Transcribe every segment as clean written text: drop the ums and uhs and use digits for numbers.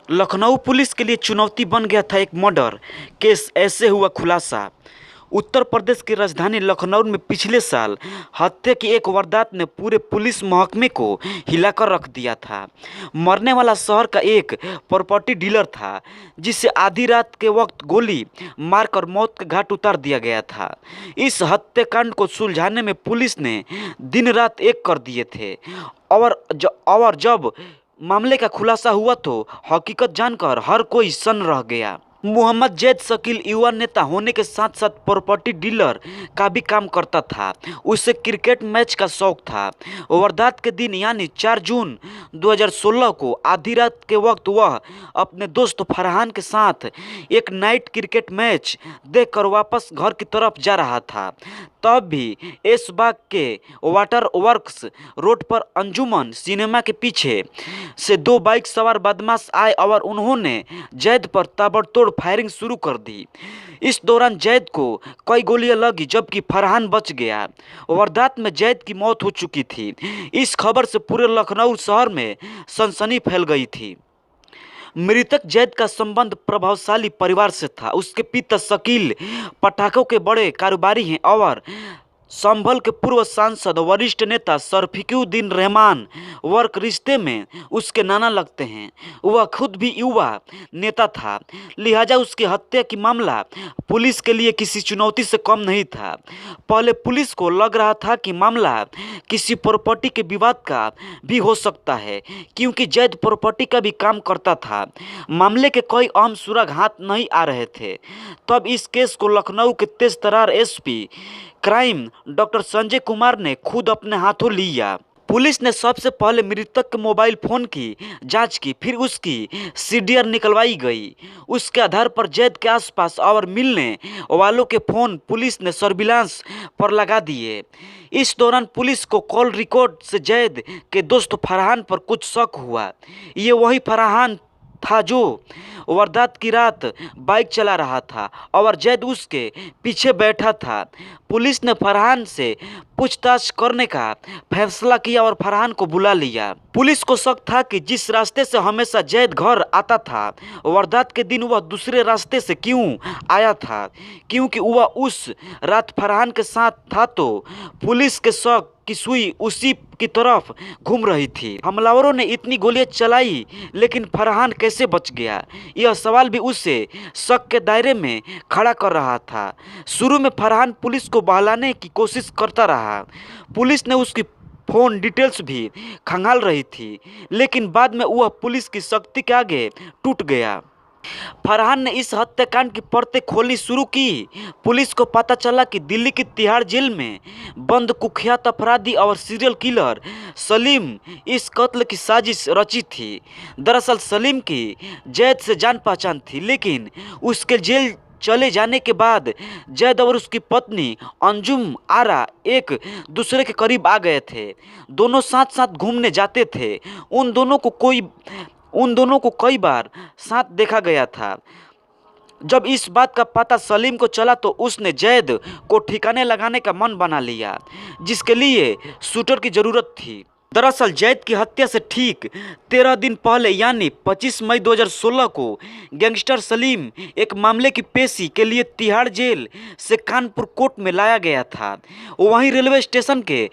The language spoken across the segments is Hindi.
लखनऊ पुलिस के लिए चुनौती बन गया था एक मर्डर केस। ऐसे हुआ खुलासा। उत्तर प्रदेश की राजधानी लखनऊ में पिछले साल हत्या की एक वारदात ने पूरे पुलिस महकमे को हिलाकर रख दिया था। मरने वाला शहर का एक प्रॉपर्टी डीलर था जिसे आधी रात के वक्त गोली मारकर मौत के घाट उतार दिया गया था। इस हत्याकांड को सुलझाने में पुलिस ने दिन रात एक कर दिए थे और जब मामले का खुलासा हुआ तो हकीकत जानकर हर कोई सन्न रह गया। मोहम्मद जैद शकील युवा नेता होने के साथ साथ प्रॉपर्टी डीलर का भी काम करता था। उसे क्रिकेट मैच का शौक था। वारदात के दिन यानी 4 जून 2016 को आधी रात के वक्त वह अपने दोस्त फरहान के साथ एक नाइट क्रिकेट मैच देखकर वापस घर की तरफ जा रहा था। तब भी ऐशबाग के वाटर वर्क्स रोड पर अंजुमन सिनेमा के पीछे से 2 बाइक सवार बदमाश आए और उन्होंने जैद पर ताबड़तोड़ फायरिंग शुरू कर दी। इस दौरान जैद को कई गोलियां लगी जबकि फरहान बच गया। वारदात में जैद की मौत हो चुकी थी। इस खबर से पूरे लखनऊ शहर में सनसनी फैल गई थी। मृतक जैद का संबंध प्रभावशाली परिवार से था। उसके पिता शकील पटाखों के बड़े कारोबारी हैं और संभल के पूर्व सांसद वरिष्ठ नेता शरफीकुद्दीन रहमान वर्क रिश्ते में उसके नाना लगते हैं। वह खुद भी युवा नेता था, लिहाजा उसकी हत्या की मामला पुलिस के लिए किसी चुनौती से कम नहीं था। पहले पुलिस को लग रहा था कि मामला किसी प्रॉपर्टी के विवाद का भी हो सकता है, क्योंकि जैद प्रॉपर्टी का भी काम करता था। मामले के कोई अहम सुराग हाथ नहीं आ रहे थे। तब इस केस को लखनऊ के तेज तर्रार SP crime doctor Sanjay Kumar ने खुद अपने हाथों लिया। पुलिस ने सबसे पहले मृतक के मोबाइल फोन की जांच की, फिर उसकी सीडीआर निकलवाई गई। उसके आधार पर जैद के आसपास और मिलने वालों के फोन पुलिस ने सर्विलांस पर लगा दिए। इस दौरान पुलिस को कॉल रिकॉर्ड से जैद के दोस्त फरहान पर कुछ शक हुआ। ये वही फरहान था जो वारदात की रात बाइक चला रहा था और जैद उसके पीछे बैठा था। पुलिस ने फरहान से पूछताछ करने का फैसला किया और फरहान को बुला लिया। पुलिस को शक था कि जिस रास्ते से हमेशा जैद घर आता था, वारदात के दिन वह दूसरे रास्ते से क्यों आया था, क्योंकि वह उस रात फरहान के साथ था। तो पुलिस के शक की सुई उसी की तरफ घूम रही थी। हमलावरों ने इतनी गोलियां चलाई लेकिन फरहान कैसे बच गया, यह सवाल भी उसे शक के दायरे में खड़ा कर रहा था। शुरू में फरहान पुलिस को बहलाने की कोशिश करता रहा। पुलिस ने उसकी फ़ोन डिटेल्स भी खंगाल रही थी, लेकिन बाद में वह पुलिस की शक्ति के आगे टूट गया। फरहान ने इस हत्याकांड की परतें खोलनी शुरू की। पुलिस को पता चला कि दिल्ली की तिहाड़ जेल में बंद कुख्यात अपराधी और सीरियल किलर सलीम इस कत्ल की साजिश रची थी। दरअसल सलीम की जैद से जान पहचान थी, लेकिन उसके जेल चले जाने के बाद जैद और उसकी पत्नी अंजुम आरा एक दूसरे के करीब आ गए थे। दोनों साथ साथ घूमने जाते थे। उन दोनों को कई बार साथ देखा गया था। जब इस बात का पता सलीम को चला तो उसने जैद को ठिकाने लगाने का मन बना लिया, जिसके लिए शूटर की जरूरत थी। दरअसल जैद की हत्या से ठीक 13 दिन पहले यानी 25 मई 2016 को गैंगस्टर सलीम एक मामले की पेशी के लिए तिहाड़ जेल से कानपुर कोर्ट में लाया गया था। वहीं रेलवे स्टेशन के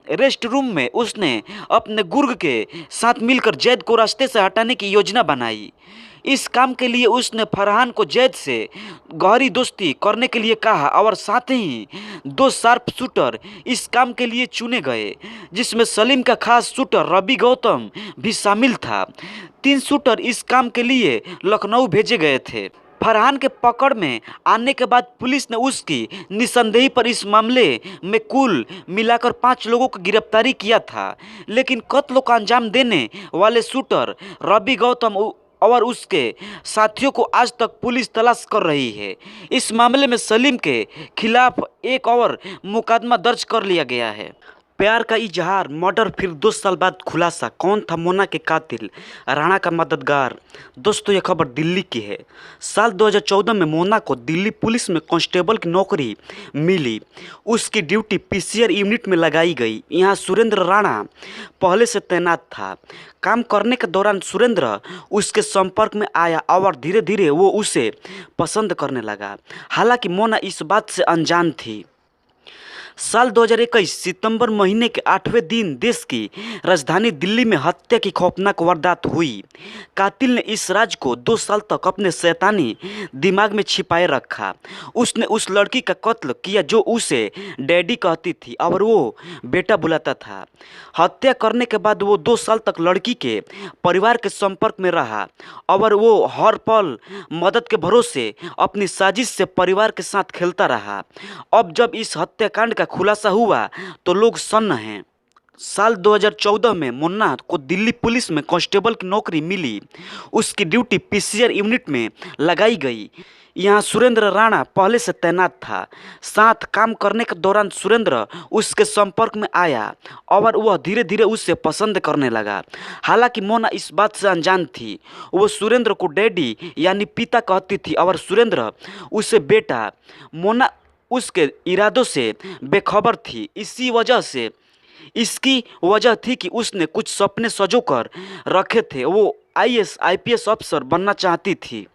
रेस्ट रूम में उसने अपने गुर्ग के साथ मिलकर जैद को रास्ते से हटाने की योजना बनाई। इस काम के लिए उसने फरहान को जैद से गहरी दोस्ती करने के लिए कहा और साथ ही 2 शार्प शूटर इस काम के लिए चुने गए, जिसमें सलीम का खास शूटर रवि गौतम भी शामिल था। 3 शूटर इस काम के लिए लखनऊ भेजे गए थे। फरहान के पकड़ में आने के बाद पुलिस ने उसकी निसंदेही पर इस मामले में कुल मिलाकर 5 लोगों की गिरफ्तारी किया था, लेकिन कत्ल को अंजाम देने वाले शूटर रवि गौतम और उसके साथियों को आज तक पुलिस तलाश कर रही है। इस मामले में सलीम के खिलाफ एक और मुकदमा दर्ज कर लिया गया है। प्यार का इजहार मर्डर, फिर 2 साल बाद खुलासा। कौन था मोना के कातिल, राणा का मददगार। दोस्तों यह खबर दिल्ली की है। साल 2014 में मोना को दिल्ली पुलिस में कांस्टेबल की नौकरी मिली। उसकी ड्यूटी पीसीआर यूनिट में लगाई गई। यहाँ सुरेंद्र राणा पहले से तैनात था। काम करने के दौरान सुरेंद्र उसके संपर्क में आया और धीरे धीरे वो उसे पसंद करने लगा। हालांकि मोना इस बात से अनजान थी। साल 2021 सितंबर महीने के 8वें दिन देश की राजधानी दिल्ली में हत्या की खौफनाक वारदात हुई। कातिल ने इस राज को 2 साल तक अपने शैतानी दिमाग में छिपाए रखा। उसने उस लड़की का कत्ल किया जो उसे डैडी कहती थी और वो बेटा बुलाता था। हत्या करने के बाद वो 2 साल तक लड़की के परिवार के संपर्क में रहा और वो हर पल मदद के भरोसे अपनी साजिश से परिवार के साथ खेलता रहा। अब जब इस हत्याकांड का खुलासा हुआ तो लोग सन्न हैं। साल 2014 में मुन्ना को दिल्ली पुलिस में कांस्टेबल की नौकरी मिली। उसकी ड्यूटी पीसीआर यूनिट में लगाई गई। यहाँ सुरेंद्र राणा पहले से तैनात था। साथ काम करने के दौरान सुरेंद्र उसके संपर्क में आया और वह धीरे धीरे उसे पसंद करने लगा। हालांकि मोना इस बात से अनजान थी। वो सुरेंद्र को डैडी यानी पिता कहती थी और सुरेंद्र उसे बेटा। मोना उसके इरादों से बेखबर थी। इसकी वजह थी कि उसने कुछ सपने संजोकर रखे थे। वो आईएएस आईपीएस अफसर बनना चाहती थी।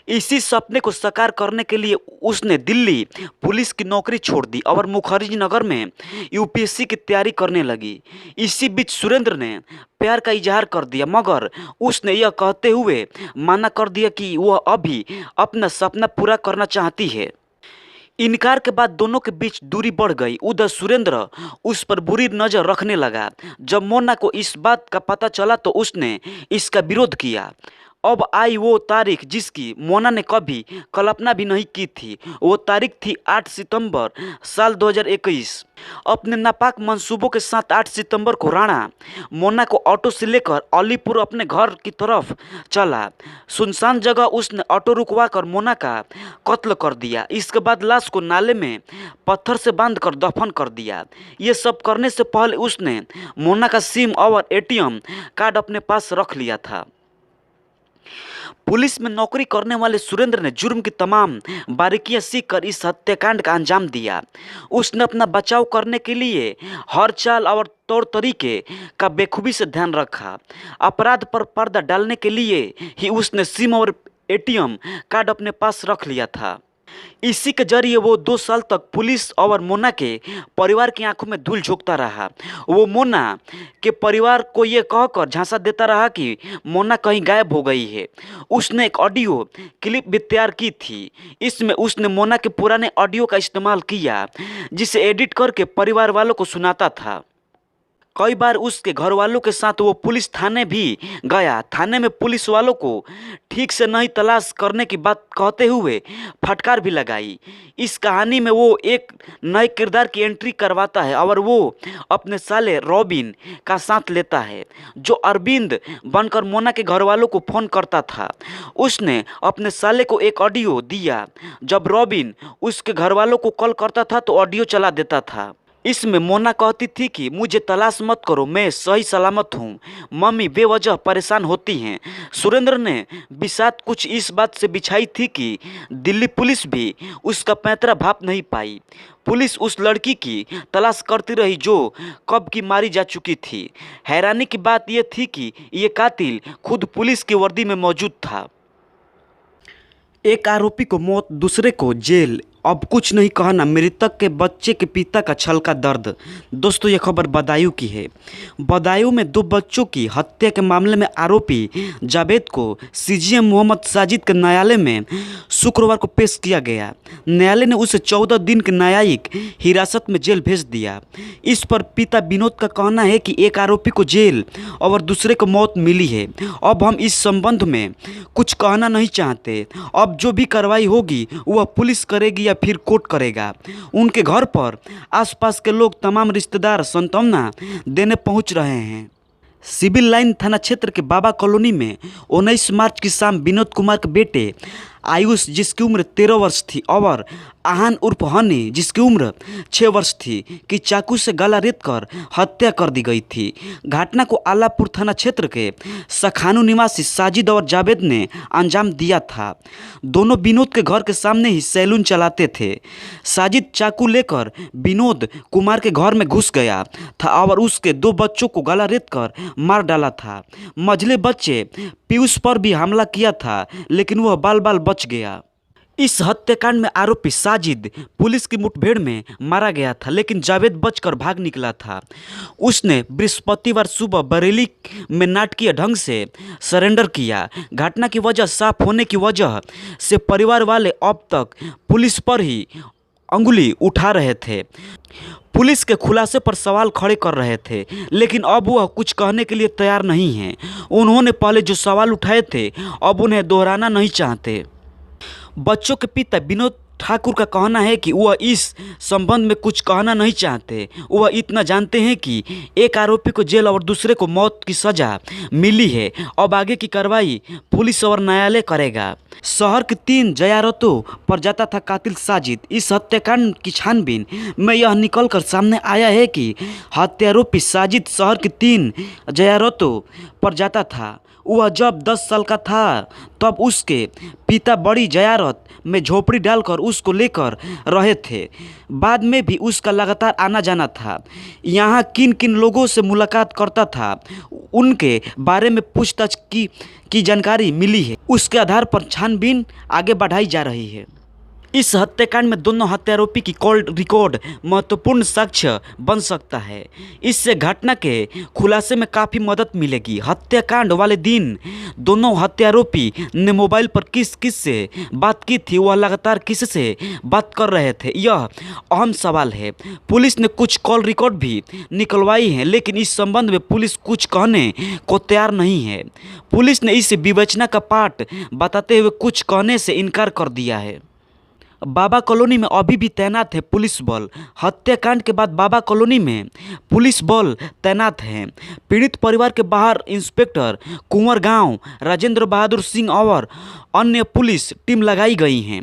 इसी सपने को साकार करने के लिए उसने दिल्ली पुलिस की नौकरी छोड़ दी और मुखर्जी नगर में यूपीएससी की तैयारी करने लगी। इसी बीच सुरेंद्र ने प्यार का इजहार कर दिया, मगर उसने यह कहते हुए माना कर दिया कि वह अभी अपना सपना पूरा करना चाहती है। इनकार के बाद दोनों के बीच दूरी बढ़ गई। उधर सुरेंद्र उस पर बुरी नज़र रखने लगा। जब मोना को इस बात का पता चला तो उसने इसका विरोध किया। अब आई वो तारीख जिसकी मोना ने कभी कल्पना भी नहीं की थी। वो तारीख थी 8 सितंबर साल 2021। अपने नापाक मंसूबों के साथ 8 सितंबर को राणा मोना को ऑटो से लेकर अलीपुर अपने घर की तरफ चला। सुनसान जगह उसने ऑटो रुकवाकर मोना का कत्ल कर दिया। इसके बाद लाश को नाले में पत्थर से बांधकर दफन कर दिया। ये सब करने से पहले उसने मोना का सिम और एटीएम कार्ड अपने पास रख लिया था। पुलिस में नौकरी करने वाले सुरेंद्र ने जुर्म की तमाम बारीकियां सीखकर इस हत्याकांड का अंजाम दिया। उसने अपना बचाव करने के लिए हर चाल और तौर तरीके का बेखूबी से ध्यान रखा। अपराध पर पर्दा डालने के लिए ही उसने सिम और एटीएम कार्ड अपने पास रख लिया था। इसी के जरिए वो 2 साल तक पुलिस और मोना के परिवार की आंखों में धूल झोंकता रहा। वो मोना के परिवार को ये कहकर झांसा देता रहा कि मोना कहीं गायब हो गई है। उसने एक ऑडियो क्लिप भी तैयार की थी। इसमें उसने मोना के पुराने ऑडियो का इस्तेमाल किया, जिसे एडिट करके परिवार वालों को सुनाता था। कई बार उसके घर वालों के साथ वो पुलिस थाने भी गया। थाने में पुलिस वालों को ठीक से नहीं तलाश करने की बात कहते हुए फटकार भी लगाई। इस कहानी में वो एक नए किरदार की एंट्री करवाता है और वो अपने साले रॉबिन का साथ लेता है, जो अरविंद बनकर मोना के घर वालों को फ़ोन करता था। उसने अपने साले को एक ऑडियो दिया। जब रॉबिन उसके घर वालों को कॉल करता था तो ऑडियो चला देता था। इसमें मोना कहती थी कि मुझे तलाश मत करो, मैं सही सलामत हूँ। मम्मी बेवजह परेशान होती हैं। सुरेंद्र ने बिसात कुछ इस बात से बिछाई थी कि दिल्ली पुलिस भी उसका पैंतरा भाप नहीं पाई। पुलिस उस लड़की की तलाश करती रही जो कब की मारी जा चुकी थी। हैरानी की बात यह थी कि ये कातिल खुद पुलिस की वर्दी में मौजूद था। एक आरोपी को मौत, दूसरे को जेल। अब कुछ नहीं कहना, मृतक के बच्चे के पिता का छल का दर्द। दोस्तों ये खबर बदायूं की है। बदायूं में 2 बच्चों की हत्या के मामले में आरोपी जावेद को सीजीएम मोहम्मद साजिद के न्यायालय में शुक्रवार को पेश किया गया। न्यायालय ने उसे 14 दिन की न्यायिक हिरासत में जेल भेज दिया। इस पर पिता विनोद का कहना है कि एक आरोपी को जेल और दूसरे को मौत मिली है। अब हम इस संबंध में कुछ कहना नहीं चाहते। अब जो भी कार्रवाई होगी वह पुलिस करेगी या फिर कोर्ट करेगा। उनके घर पर आसपास के लोग, तमाम रिश्तेदार सांत्वना देने पहुंच रहे हैं। सिविल लाइन थाना क्षेत्र के बाबा कॉलोनी में 19 मार्च की शाम विनोद कुमार के बेटे आयुष जिसकी उम्र 13 वर्ष थी और आहान उर्फ हनी जिसकी उम्र 6 वर्ष थी की चाकू से गला रेत कर हत्या कर दी गई थी। घटना को आलापुर थाना क्षेत्र के सखानू निवासी साजिद और जावेद ने अंजाम दिया था। दोनों विनोद के घर के सामने ही सैलून चलाते थे। साजिद चाकू लेकर विनोद कुमार के घर में घुस गया था और उसके 2 बच्चों को गला रेत कर मार डाला था। मझले बच्चे पीयूष पर भी हमला किया था लेकिन वह बाल बाल बच गया। इस हत्याकांड में आरोपी साजिद पुलिस की मुठभेड़ में मारा गया था लेकिन जावेद बचकर भाग निकला था। उसने बृहस्पतिवार सुबह बरेली में नाटकीय ढंग से सरेंडर किया। घटना की वजह साफ होने की वजह से परिवार वाले अब तक पुलिस पर ही अंगुली उठा रहे थे, पुलिस के खुलासे पर सवाल खड़े कर रहे थे, लेकिन अब वह कुछ कहने के लिए तैयार नहीं हैं। उन्होंने पहले जो सवाल उठाए थे अब उन्हें दोहराना नहीं चाहते। बच्चों के पिता विनोद ठाकुर का कहना है कि वह इस संबंध में कुछ कहना नहीं चाहते। वह इतना जानते हैं कि एक आरोपी को जेल और दूसरे को मौत की सजा मिली है। अब आगे की कार्रवाई पुलिस और न्यायालय करेगा। शहर के 3 जयारतों पर जाता था कातिल साजिद। इस हत्याकांड की छानबीन में यह निकलकर सामने आया है कि हत्यारोपी साजिद शहर के 3 जयारतों पर जाता था। वह जब 10 साल का था तब उसके पिता बड़ी जयारत में झोपड़ी डालकर उसको लेकर रहे थे। बाद में भी उसका लगातार आना जाना था। यहाँ किन किन लोगों से मुलाकात करता था उनके बारे में पूछताछ की जानकारी मिली है। उसके आधार पर छानबीन आगे बढ़ाई जा रही है। इस हत्याकांड में दोनों हत्यारोपी की कॉल रिकॉर्ड महत्वपूर्ण साक्ष्य बन सकता है। इससे घटना के खुलासे में काफ़ी मदद मिलेगी। हत्याकांड वाले दिन दोनों हत्यारोपी ने मोबाइल पर किस किस से बात की थी, वह लगातार किससे बात कर रहे थे, यह अहम सवाल है। पुलिस ने कुछ कॉल रिकॉर्ड भी निकलवाई हैं लेकिन इस संबंध में पुलिस कुछ कहने को तैयार नहीं है। पुलिस ने इसे विवेचना का पाठ बताते हुए कुछ कहने से इनकार कर दिया है। बाबा कॉलोनी में अभी भी तैनात है पुलिस बल। हत्याकांड के बाद बाबा कॉलोनी में पुलिस बल तैनात हैं। पीड़ित परिवार के बाहर इंस्पेक्टर कुंवर गांव राजेंद्र बहादुर सिंह और अन्य पुलिस टीम लगाई गई हैं।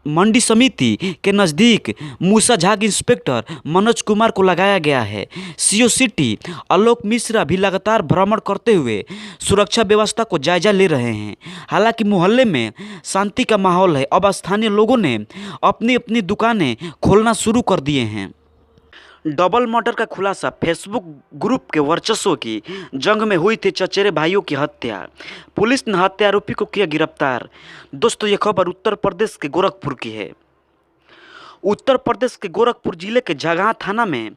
मंडी समिति के नज़दीक मूसा झाग इंस्पेक्टर मनोज कुमार को लगाया गया है। सीओ सिटी आलोक मिश्रा भी लगातार भ्रमण करते हुए सुरक्षा व्यवस्था को जायजा ले रहे हैं। हालांकि मोहल्ले में शांति का माहौल है। अब स्थानीय लोगों ने अपनी अपनी दुकानें खोलना शुरू कर दिए हैं। डबल मर्डर का खुलासा। फेसबुक ग्रुप के वर्चस्व की जंग में हुई थी चचेरे भाइयों की हत्या। पुलिस ने हत्या आरोपी को किया गिरफ्तार। दोस्तों ये खबर उत्तर प्रदेश के गोरखपुर की है। उत्तर प्रदेश के गोरखपुर जिले के जगहा थाना में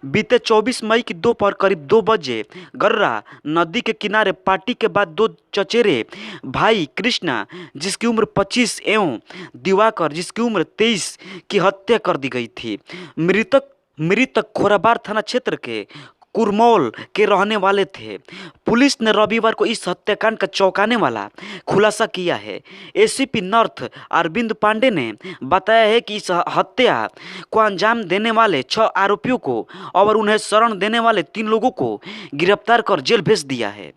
बीते 24 मई की दोपहर करीब 2 बजे गर्रा नदी के किनारे पार्टी के बाद 2 चचेरे भाई कृष्णा जिसकी उम्र 25 एवं दिवाकर जिसकी उम्र 23 की हत्या कर दी गई थी। मृतक खोराबार थाना क्षेत्र के कुरमौल के रहने वाले थे। पुलिस ने रविवार को इस हत्याकांड का चौंकाने वाला खुलासा किया है। एसीपी नॉर्थ अरविंद पांडे ने बताया है कि इस हत्या को अंजाम देने वाले 6 आरोपियों को और उन्हें शरण देने वाले 3 लोगों को गिरफ्तार कर जेल भेज दिया है।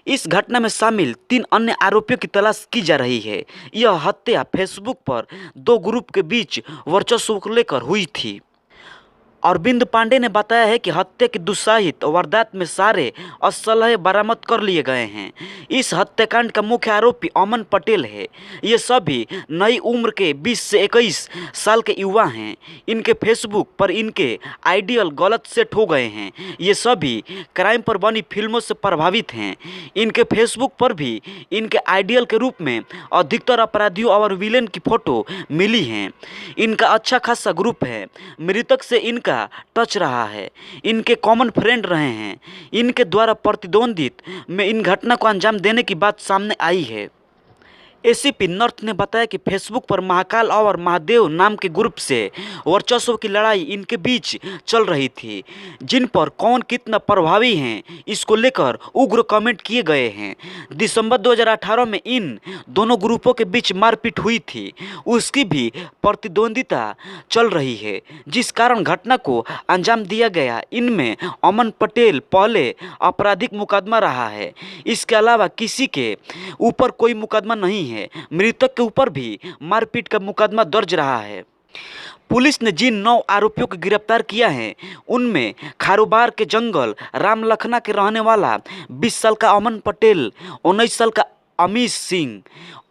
इस घटना में शामिल 3 अन्य आरोपियों की तलाश की जा रही है। यह हत्या फेसबुक पर 2 ग्रुप के बीच वर्चस्व को लेकर हुई थी। अरविंद पांडे ने बताया है कि हत्या की दुस्साहित वारदात में सारे असलहे बरामद कर लिए गए हैं। इस हत्याकांड का मुख्य आरोपी अमन पटेल है। ये सभी नई उम्र के 20 से 21 साल के युवा हैं। इनके फेसबुक पर इनके आइडियल गलत सेट हो गए हैं। ये सभी क्राइम पर बनी फिल्मों से प्रभावित हैं। इनके फेसबुक पर भी इनके आइडियल के रूप में अधिकतर अपराधियों और विलेन की फोटो मिली हैं। इनका अच्छा खासा ग्रुप है। मृतक से इनका टच रहा है। इनके कॉमन फ्रेंड रहे हैं। इनके द्वारा प्रतिद्वंदित में इन घटना को अंजाम देने की बात सामने आई है। एसीपी नॉर्थ ने बताया कि फेसबुक पर महाकाल और महादेव नाम के ग्रुप से वर्चस्व की लड़ाई इनके बीच चल रही थी, जिन पर कौन कितना प्रभावी हैं इसको लेकर उग्र कमेंट किए गए हैं। दिसंबर 2018 में इन दोनों ग्रुपों के बीच मारपीट हुई थी, उसकी भी प्रतिद्वंदिता चल रही है, जिस कारण घटना को अंजाम दिया गया। इनमें अमन पटेल पहले आपराधिक मुकदमा रहा है। इसके अलावा किसी के ऊपर कोई मुकदमा नहीं है। है, मृतक के ऊपर भी मारपीट का मुकदमा दर्ज रहा है। पुलिस ने जिन 9 आरोपियों को गिरफ्तार किया है उनमें खारोबार के जंगल रामलखना के रहने वाला 20 साल का अमन पटेल, 19 साल का अमीश सिंह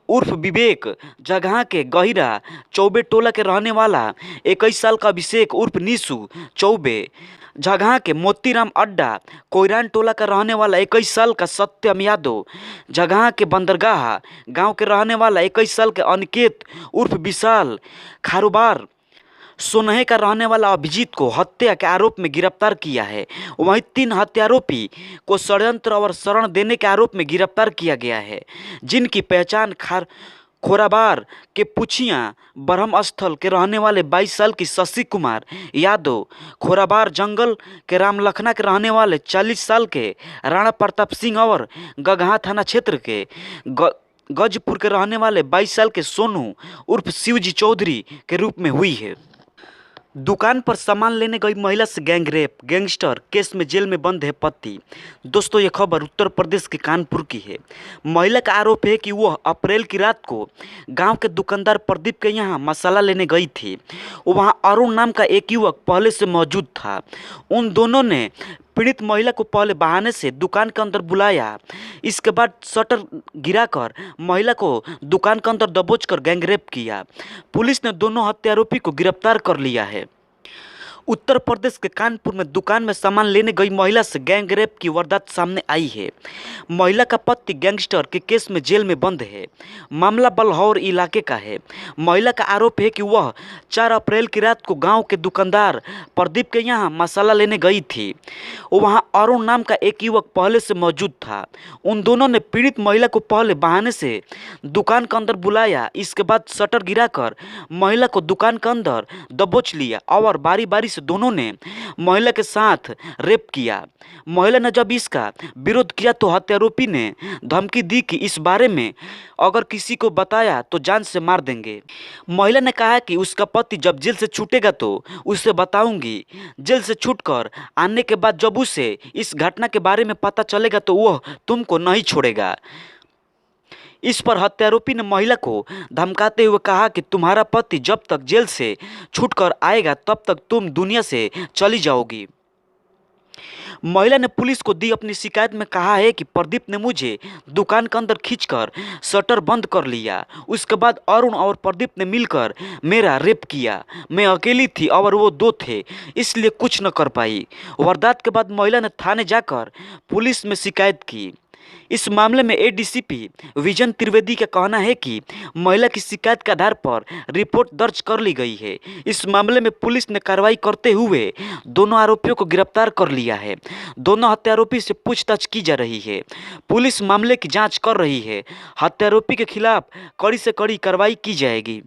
उर्फ विवेक, जगह के गहिरा चौबे टोला के रहने वाला 21 साल का अभिषेक उर्फ निशु चौबे, जगह के मोतीराम अड्डा कोयरान टोला का रहने वाला 21 साल का सत्यम यादव, जगह के बंदरगाह गांव के रहने वाला 21 साल के अनिकेत उर्फ विशाल, खारोबार सोनहे का रहने वाला अभिजीत को हत्या के आरोप में गिरफ्तार किया है। वहीं 3 हत्यारोपी को षड्यंत्र और शरण देने के आरोप में गिरफ्तार किया गया है, जिनकी पहचान खोराबार के पुछिया ब्रह्म स्थल के रहने वाले 22 साल की शशि कुमार यादव, खोराबार जंगल के रामलखना के रहने वाले 40 साल के राणा प्रताप सिंह और गगहा थाना क्षेत्र के गजपुर के रहने वाले 22 साल के सोनू उर्फ शिवजी चौधरी के रूप में हुई है। दुकान पर सामान लेने गई महिला से गैंगरेप, गैंगस्टर केस में जेल में बंद है पति। दोस्तों, ये खबर उत्तर प्रदेश के कानपुर की है। महिला का आरोप है कि वह अप्रैल की रात को गांव के दुकानदार प्रदीप के यहाँ मसाला लेने गई थी। वहां अरुण नाम का एक युवक पहले से मौजूद था। उन दोनों ने पीड़ित महिला को पहले बहाने से दुकान के अंदर बुलाया। इसके बाद शटर गिराकर महिला को दुकान के अंदर दबोचकर गैंगरेप किया। पुलिस ने दोनों हत्यारोपी को गिरफ्तार कर लिया है। उत्तर प्रदेश के कानपुर में दुकान में सामान लेने गई महिला से गैंगरेप की वारदात सामने आई है। महिला का पति गैंगस्टर के केस में जेल में बंद है। मामला बलहौर इलाके का है। महिला का आरोप है कि वह 4 अप्रैल की रात को गांव के दुकानदार प्रदीप के यहां मसाला लेने गई थी। वहां अरुण नाम का एक युवक पहले से मौजूद था। उन दोनों ने पीड़ित महिला को पहले बहाने से दुकान के अंदर बुलाया। इसके बाद शटर गिराकर महिला को दुकान के अंदर दबोच लिया और बारी बारी से दोनों ने महिला के साथ रेप किया। महिला ने जब इसका विरोध किया तो हत्यारोपी ने धमकी दी कि इस बारे में अगर किसी को बताया तो जान से मार देंगे। महिला ने कहा कि उसका पति जब जेल से छूटेगा तो उसे बताऊंगी। जेल से छूटकर आने के बाद जब उसे इस घटना के बारे में पता चलेगा तो वह तुमको नहीं छोड़ेगा। इस पर हत्यारोपी ने महिला को धमकाते हुए कहा कि तुम्हारा पति जब तक जेल से छूटकर आएगा तब तक तुम दुनिया से चली जाओगी। महिला ने पुलिस को दी अपनी शिकायत में कहा है कि प्रदीप ने मुझे दुकान के अंदर खींचकर शटर बंद कर लिया। उसके बाद अरुण और प्रदीप ने मिलकर मेरा रेप किया। मैं अकेली थी और वो 2 थे, इसलिए कुछ न कर पाई। वारदात के बाद महिला ने थाने जाकर पुलिस में शिकायत की। इस मामले में एडीसीपी विजन त्रिवेदी का कहना है कि महिला की शिकायत के आधार पर रिपोर्ट दर्ज कर ली गई है। इस मामले में पुलिस ने कार्रवाई करते हुए दोनों आरोपियों को गिरफ्तार कर लिया है। दोनों हत्यारोपी से पूछताछ की जा रही है। पुलिस मामले की जांच कर रही है। हत्यारोपी के खिलाफ कड़ी से कड़ी कार्रवाई की जाएगी।